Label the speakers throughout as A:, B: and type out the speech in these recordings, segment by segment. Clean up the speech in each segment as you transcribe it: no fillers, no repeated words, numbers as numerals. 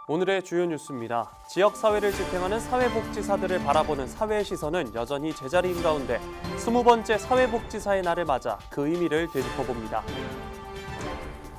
A: 오늘의 주요 뉴스입니다. 지역 사회를 지탱하는 사회복지사들을 바라보는 사회의 시선은 여전히 제자리인 가운데 20번째 사회복지사의 날을 맞아 그 의미를 되짚어봅니다.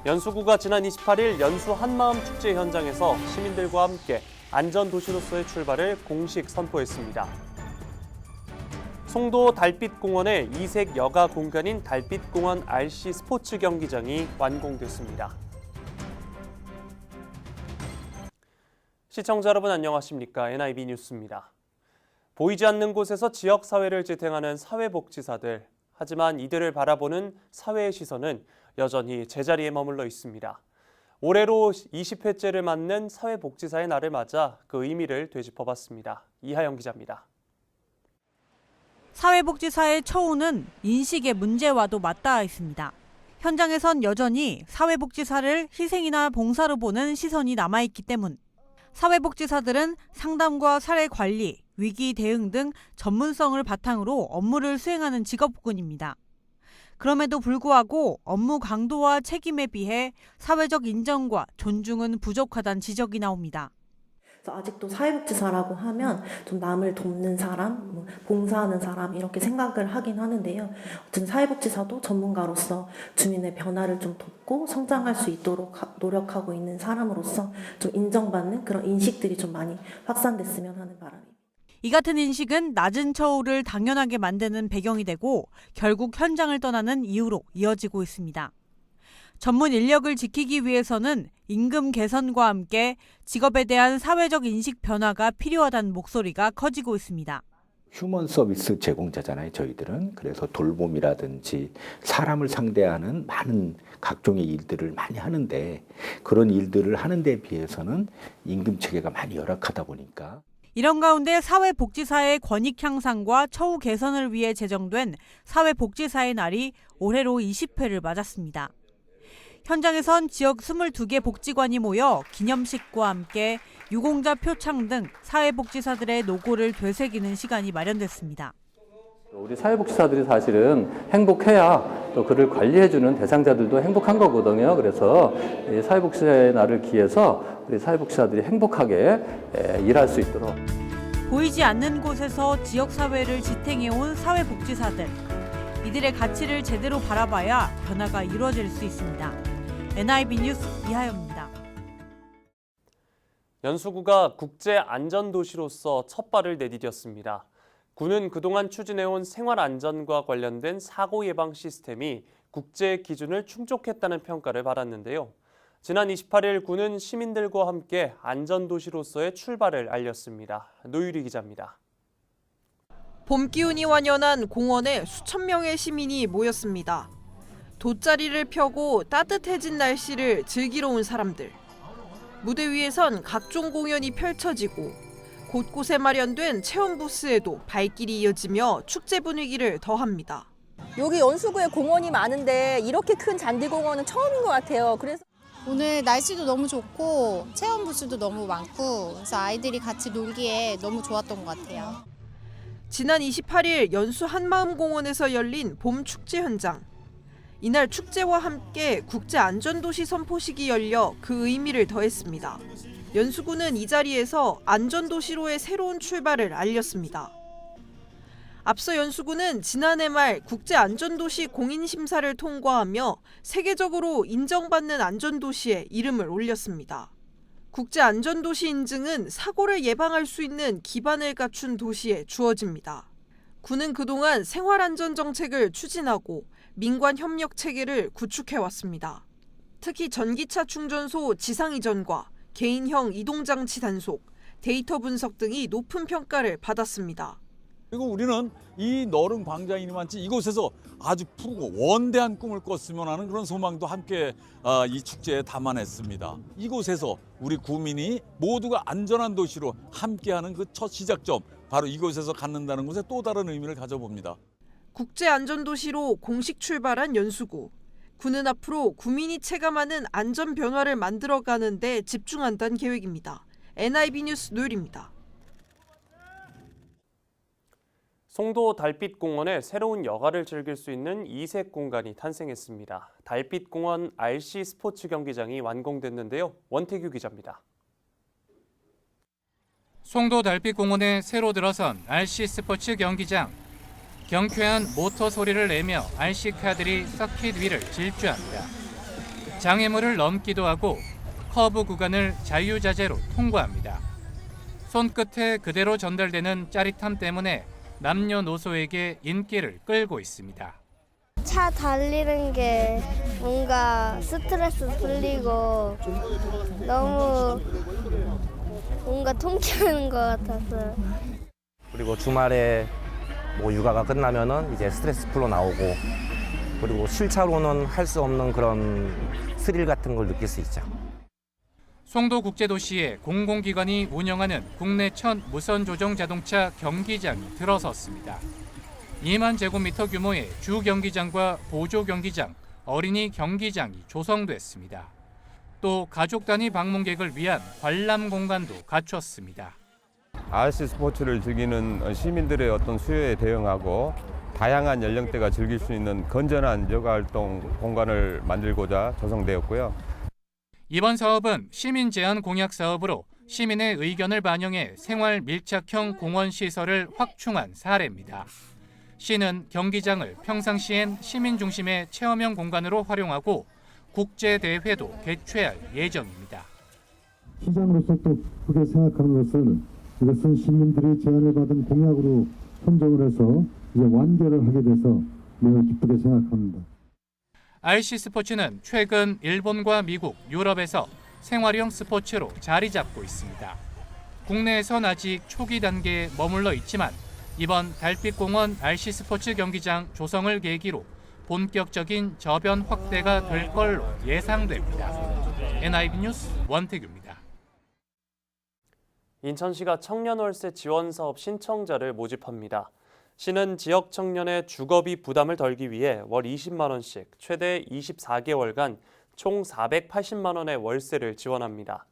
A: 연수구가 지난 28일 연수 한마음 축제 현장에서 시민들과 함께 안전도시로서의 출발을 공식 선포했습니다. 송도 달빛공원의 이색 여가 공간인 달빛공원 RC 스포츠 경기장이 완공됐습니다. 시청자 여러분 안녕하십니까? NIB 뉴스입니다. 보이지 않는 곳에서 지역사회를 지탱하는 사회복지사들. 하지만 이들을 바라보는 사회의 시선은 여전히 제자리에 머물러 있습니다. 올해로 20회째를 맞는 사회복지사의 날을 맞아 그 의미를 되짚어봤습니다. 이하영 기자입니다.
B: 사회복지사의 처우는 인식의 문제와도 맞닿아 있습니다. 현장에선 여전히 사회복지사를 희생이나 봉사로 보는 시선이 남아있기 때문 사회복지사들은 상담과 사례 관리, 위기 대응 등 전문성을 바탕으로 업무를 수행하는 직업군입니다. 그럼에도 불구하고 업무 강도와 책임에 비해 사회적 인정과 존중은 부족하다는 지적이 나옵니다.
C: 아직도 사회복지사라고 하면 좀 남을 돕는 사람, 봉사하는 사람 이렇게 생각을 하긴 하는데요. 어쨌든 사회복지사도 전문가로서 주민의 변화를 좀 돕고 성장할 수 있도록 노력하고 있는 사람으로서 좀 인정받는 그런 인식들이 좀 많이 확산됐으면 하는 바람입니다.
B: 이 같은 인식은 낮은 처우를 당연하게 만드는 배경이 되고 결국 현장을 떠나는 이유로 이어지고 있습니다. 전문 인력을 지키기 위해서는 임금 개선과 함께 직업에 대한 사회적 인식 변화가 필요하다는 목소리가 커지고 있습니다.
D: 휴먼 서비스 제공자잖아요, 저희들은. 그래서 돌봄이라든지 사람을 상대하는 많은 각종의 일들을 많이 하는데 그런 일들을 하는 데 비해서는 임금 체계가 많이 열악하다 보니까
B: 이런 가운데 사회복지사의 권익 향상과 처우 개선을 위해 제정된 사회복지사의 날이 올해로 20회를 맞았습니다. 현장에선 지역 22개 복지관이 모여 기념식과 함께 유공자 표창 등 사회복지사들의 노고를 되새기는 시간이 마련됐습니다.
E: 우리 사회복지사들이 사실은 행복해야 또 그를 관리해주는 대상자들도 행복한 거거든요. 그래서 이 사회복지사의 날을 기해서 우리 사회복지사들이 행복하게 일할 수 있도록.
B: 보이지 않는 곳에서 지역사회를 지탱해온 사회복지사들. 이들의 가치를 제대로 바라봐야 변화가 이루어질 수 있습니다. NIB 뉴스 이하영입니다.
A: 연수구가 국제안전도시로서 첫 발을 내디뎠습니다. 구는 그동안 추진해온 생활안전과 관련된 사고 예방 시스템이 국제 기준을 충족했다는 평가를 받았는데요. 지난 28일 구는 시민들과 함께 안전도시로서의 출발을 알렸습니다. 노유리 기자입니다.
F: 봄 기운이 완연한 공원에 수천 명의 시민이 모였습니다. 돗자리를 펴고 따뜻해진 날씨를 즐기러 온 사람들. 무대 위에선 각종 공연이 펼쳐지고 곳곳에 마련된 체험 부스에도 발길이 이어지며 축제 분위기를 더합니다.
G: 여기 연수구에 공원이 많은데 이렇게 큰 잔디공원은 처음인 것 같아요. 그래서
H: 오늘 날씨도 너무 좋고 체험 부스도 너무 많고 그래서 아이들이 같이 놀기에 너무 좋았던 것 같아요.
F: 지난 28일 연수 한마음공원에서 열린 봄 축제 현장. 이날 축제와 함께 국제안전도시 선포식이 열려 그 의미를 더했습니다. 연수구는 이 자리에서 안전도시로의 새로운 출발을 알렸습니다. 앞서 연수구는 지난해 말 국제안전도시 공인심사를 통과하며 세계적으로 인정받는 안전도시에 이름을 올렸습니다. 국제안전도시 인증은 사고를 예방할 수 있는 기반을 갖춘 도시에 주어집니다. 구는 그동안 생활안전정책을 추진하고 민관 협력 체계를 구축해왔습니다. 특히 전기차 충전소 지상 이전과 개인형 이동장치 단속, 데이터 분석 등이 높은 평가를 받았습니다.
I: 그리고 우리는 이 너른 광장이니만치 이곳에서 아주 푸르고 원대한 꿈을 꿨으면 하는 그런 소망도 함께 이 축제에 담아냈습니다. 이곳에서 우리 구민이 모두가 안전한 도시로 함께하는 그 첫 시작점, 바로 이곳에서 갖는다는 것에 또 다른 의미를 가져봅니다.
F: 국제안전도시로 공식 출발한 연수구. 구는 앞으로 구민이 체감하는 안전 변화를 만들어가는 데 집중한다는 계획입니다. NIB 뉴스 노율입니다.
A: 송도 달빛공원에 새로운 여가를 즐길 수 있는 이색 공간이 탄생했습니다. 달빛공원 RC 스포츠 경기장이 완공됐는데요. 원태규 기자입니다.
J: 송도 달빛공원에 새로 들어선 RC 스포츠 경기장. 경쾌한 모터 소리를 내며 RC카들이 서킷 위를 질주합니다. 장애물을 넘기도 하고 커브 구간을 자유자재로 통과합니다. 손끝에 그대로 전달되는 짜릿함 때문에 남녀노소에게 인기를 끌고 있습니다.
K: 차 달리는 게 뭔가 스트레스 풀리고 너무 뭔가 통쾌한 것 같아서.
L: 그리고 주말에 뭐 육아가 끝나면은 이제 스트레스 풀러 나오고, 그리고 실차로는 할 수 없는 그런 스릴 같은 걸 느낄 수 있죠.
J: 송도국제도시에 공공기관이 운영하는 국내 첫 무선 조종 자동차 경기장이 들어섰습니다. 2만 제곱미터 규모의 주 경기장과 보조 경기장, 어린이 경기장이 조성됐습니다. 또 가족 단위 방문객을 위한 관람 공간도 갖췄습니다.
M: RC 스포츠를 즐기는 시민들의 어떤 수요에 대응하고 다양한 연령대가 즐길 수 있는 건전한 여가활동 공간을 만들고자 조성되었고요.
J: 이번 사업은 시민 제한 공약 사업으로 시민의 의견을 반영해 생활 밀착형 공원 시설을 확충한 사례입니다. 시는 경기장을 평상시엔 시민 중심의 체험형 공간으로 활용하고 국제 대회도 개최할 예정입니다.
N: 시장으로서 또 그렇게 생각하는 것은 이것은 시민들이 제안을 받은 공약으로 선정을 해서 이제 완결을 하게 돼서 매우 기쁘게 생각합니다.
J: RC 스포츠는 최근 일본과 미국, 유럽에서 생활형 스포츠로 자리 잡고 있습니다. 국내에선 아직 초기 단계에 머물러 있지만 이번 달빛공원 RC 스포츠 경기장 조성을 계기로 본격적인 저변 확대가 될 걸로 예상됩니다. NIB 뉴스 원태규입니다.
A: 인천시가 청년월세 지원사업 신청자를 모집합니다. 시는 지역 청년의 주거비 부담을 덜기 위해 월 20만 원씩 최대 24개월간 총 480만 원의 월세를 지원합니다.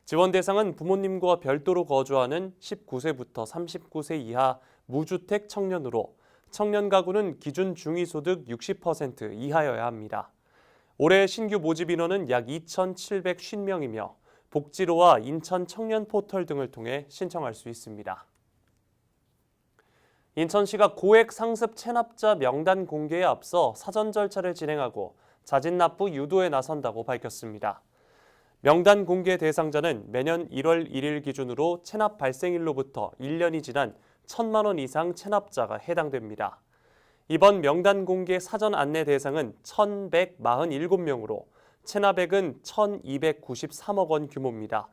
A: 지원 대상은 부모님과 별도로 거주하는 19세부터 39세 이하 무주택 청년으로 청년 가구는 기준 중위소득 60% 이하여야 합니다. 올해 신규 모집 인원은 약 2,750명이며 복지로와 인천 청년 포털 등을 통해 신청할 수 있습니다. 인천시가 고액 상습 체납자 명단 공개에 앞서 사전 절차를 진행하고 자진 납부 유도에 나선다고 밝혔습니다. 명단 공개 대상자는 매년 1월 1일 기준으로 체납 발생일로부터 1년이 지난 1,000만 원 이상 체납자가 해당됩니다. 이번 명단 공개 사전 안내 대상은 1,147명으로 체납액은 1,293억 원 규모입니다.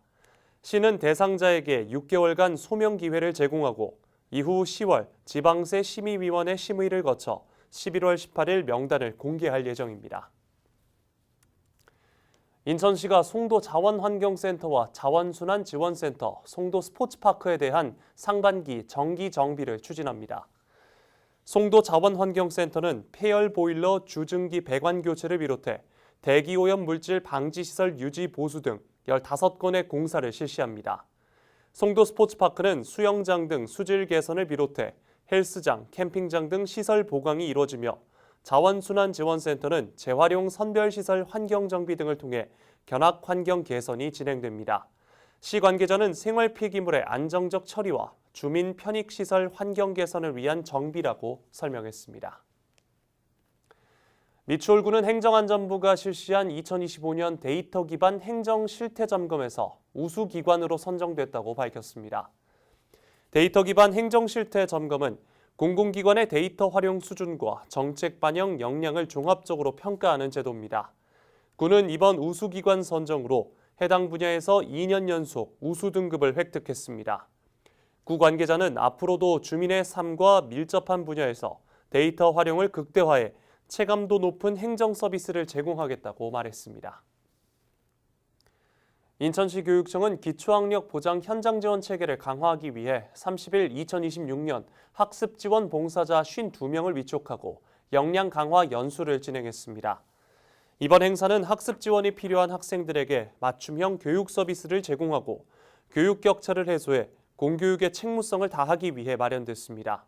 A: 시는 대상자에게 6개월간 소명 기회를 제공하고 이후 10월 지방세 심의위원회 심의를 거쳐 11월 18일 명단을 공개할 예정입니다. 인천시가 송도 자원환경센터와 자원순환지원센터, 송도 스포츠파크에 대한 상반기 정기 정비를 추진합니다. 송도 자원환경센터는 폐열 보일러 주증기 배관 교체를 비롯해 대기오염 물질 방지 시설 유지 보수 등 15건의 공사를 실시합니다. 송도 스포츠파크는 수영장 등 수질 개선을 비롯해 헬스장, 캠핑장 등 시설 보강이 이루어지며 자원순환지원센터는 재활용 선별시설 환경정비 등을 통해 견학 환경 개선이 진행됩니다. 시 관계자는 생활 폐기물의 안정적 처리와 주민 편익시설 환경 개선을 위한 정비라고 설명했습니다. 미추홀구는 행정안전부가 실시한 2025년 데이터 기반 행정 실태 점검에서 우수기관으로 선정됐다고 밝혔습니다. 데이터 기반 행정 실태 점검은 공공기관의 데이터 활용 수준과 정책 반영 역량을 종합적으로 평가하는 제도입니다. 구는 이번 우수기관 선정으로 해당 분야에서 2년 연속 우수 등급을 획득했습니다. 구 관계자는 앞으로도 주민의 삶과 밀접한 분야에서 데이터 활용을 극대화해 체감도 높은 행정 서비스를 제공하겠다고 말했습니다. 인천시 교육청은 기초학력 보장 현장 지원 체계를 강화하기 위해 30일 2026년 학습 지원 봉사자 52명을 위촉하고 역량 강화 연수를 진행했습니다. 이번 행사는 학습 지원이 필요한 학생들에게 맞춤형 교육 서비스를 제공하고 교육 격차를 해소해 공교육의 책무성을 다하기 위해 마련됐습니다.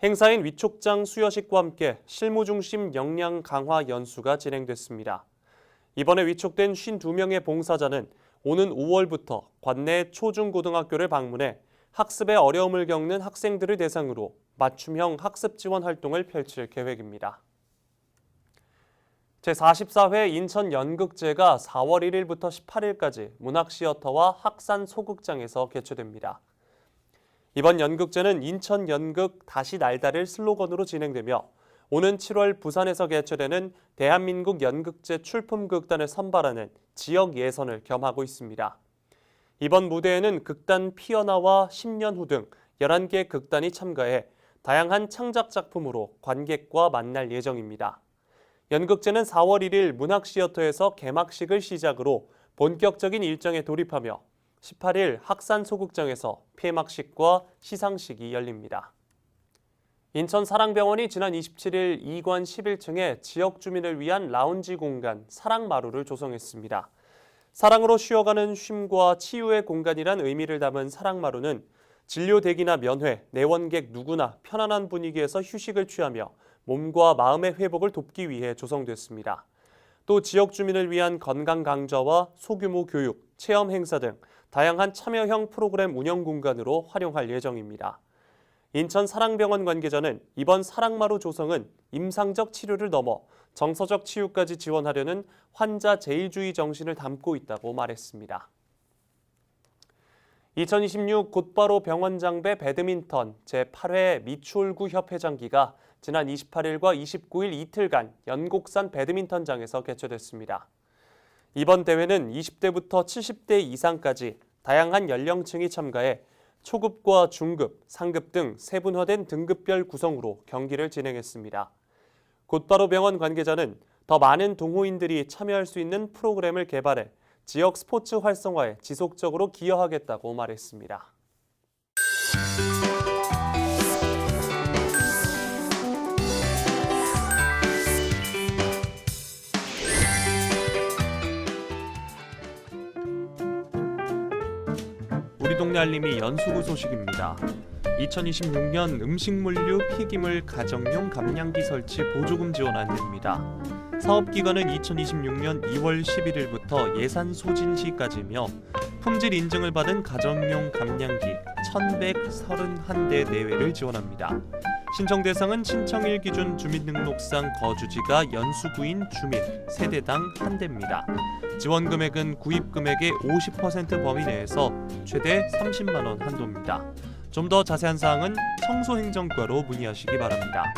A: 행사인 위촉장 수여식과 함께 실무 중심 역량 강화 연수가 진행됐습니다. 이번에 위촉된 52명의 봉사자는 오는 5월부터 관내 초중고등학교를 방문해 학습에 어려움을 겪는 학생들을 대상으로 맞춤형 학습 지원 활동을 펼칠 계획입니다. 제44회 인천 연극제가 4월 1일부터 18일까지 문학시어터와 학산 소극장에서 개최됩니다. 이번 연극제는 인천 연극 다시 날다를 슬로건으로 진행되며 오는 7월 부산에서 개최되는 대한민국 연극제 출품극단을 선발하는 지역 예선을 겸하고 있습니다. 이번 무대에는 극단 피어나와 10년 후 등 11개 극단이 참가해 다양한 창작 작품으로 관객과 만날 예정입니다. 연극제는 4월 1일 문학시어터에서 개막식을 시작으로 본격적인 일정에 돌입하며 18일 학산소극장에서 폐막식과 시상식이 열립니다. 인천 사랑병원이 지난 27일 2관 11층에 지역 주민을 위한 라운지 공간 사랑마루를 조성했습니다. 사랑으로 쉬어가는 쉼과 치유의 공간이란 의미를 담은 사랑마루는 진료 대기나 면회, 내원객 누구나 편안한 분위기에서 휴식을 취하며 몸과 마음의 회복을 돕기 위해 조성됐습니다. 또 지역 주민을 위한 건강 강좌와 소규모 교육, 체험 행사 등 다양한 참여형 프로그램 운영 공간으로 활용할 예정입니다. 인천 사랑병원 관계자는 이번 사랑마루 조성은 임상적 치료를 넘어 정서적 치유까지 지원하려는 환자 제일주의 정신을 담고 있다고 말했습니다. 2026 곧바로 병원장배 배드민턴 제8회 미추홀구 협회장기가 지난 28일과 29일 이틀간 연곡산 배드민턴장에서 개최됐습니다. 이번 대회는 20대부터 70대 이상까지 다양한 연령층이 참가해 초급과 중급, 상급 등 세분화된 등급별 구성으로 경기를 진행했습니다. 곧바로 병원 관계자는 더 많은 동호인들이 참여할 수 있는 프로그램을 개발해 지역 스포츠 활성화에 지속적으로 기여하겠다고 말했습니다. 우리 동네 알림이 연수구 소식입니다. 2026년 음식물류 폐기물 가정용 감량기 설치 보조금 지원 안내입니다. 사업기간은 2026년 2월 11일부터 예산 소진 시까지며 품질 인증을 받은 가정용 감량기 1,131대 내외를 지원합니다. 신청 대상은 신청일 기준 주민등록상 거주지가 연수구인 주민 세대당 1대입니다. 지원 금액은 구입 금액의 50% 범위 내에서 최대 30만 원 한도입니다. 좀 더 자세한 사항은 청소행정과로 문의하시기 바랍니다.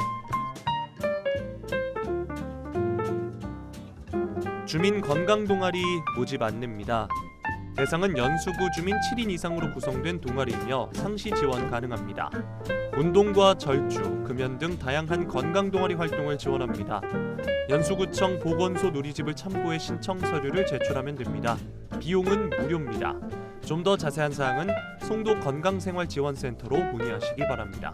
A: 주민 건강 동아리 모집 안내입니다. 대상은 연수구 주민 7인 이상으로 구성된 동아리이며 상시 지원 가능합니다. 운동과 절주, 금연 등 다양한 건강 동아리 활동을 지원합니다. 연수구청 보건소 누리집을 참고해 신청 서류를 제출하면 됩니다. 비용은 무료입니다. 좀 더 자세한 사항은 송도 건강생활지원센터로 문의하시기 바랍니다.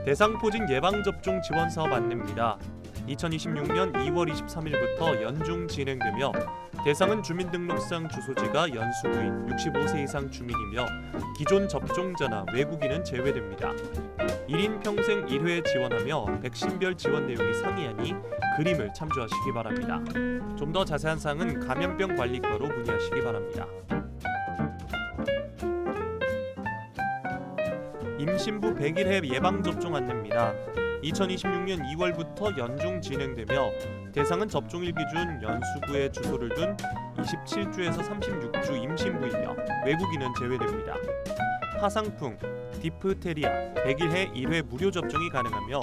A: 대상포진 예방접종 지원사업 안내입니다. 2026년 2월 23일부터 연중 진행되며 대상은 주민등록상 주소지가 연수구인 65세 이상 주민이며 기존 접종자나 외국인은 제외됩니다. 1인 평생 1회 지원하며 백신별 지원 내용이 상이하니 그림을 참조하시기 바랍니다. 좀 더 자세한 사항은 감염병 관리과로 문의하시기 바랍니다. 임신부 100일회 예방접종 안내입니다. 2026년 2월부터 연중 진행되며 대상은 접종일 기준 연수구에 주소를 둔 27주에서 36주 임신부이며 외국인은 제외됩니다. 하상풍, 디프테리아 100일회 1회 무료 접종이 가능하며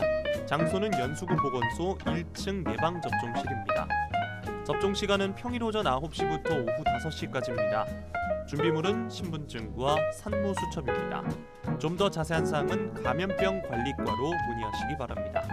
A: 장소는 연수구 보건소 1층 예방접종실입니다. 접종 시간은 평일 오전 9시부터 오후 5시까지입니다. 준비물은 신분증과 산모 수첩입니다. 좀 더 자세한 사항은 감염병 관리과로 문의하시기 바랍니다.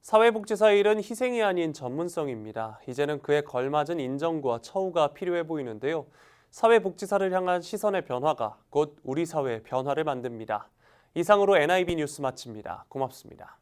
A: 사회복지사의 일은 희생이 아닌 전문성입니다. 이제는 그에 걸맞은 인정과 처우가 필요해 보이는데요. 사회복지사를 향한 시선의 변화가 곧 우리 사회의 변화를 만듭니다. 이상으로 NIB 뉴스 마칩니다. 고맙습니다.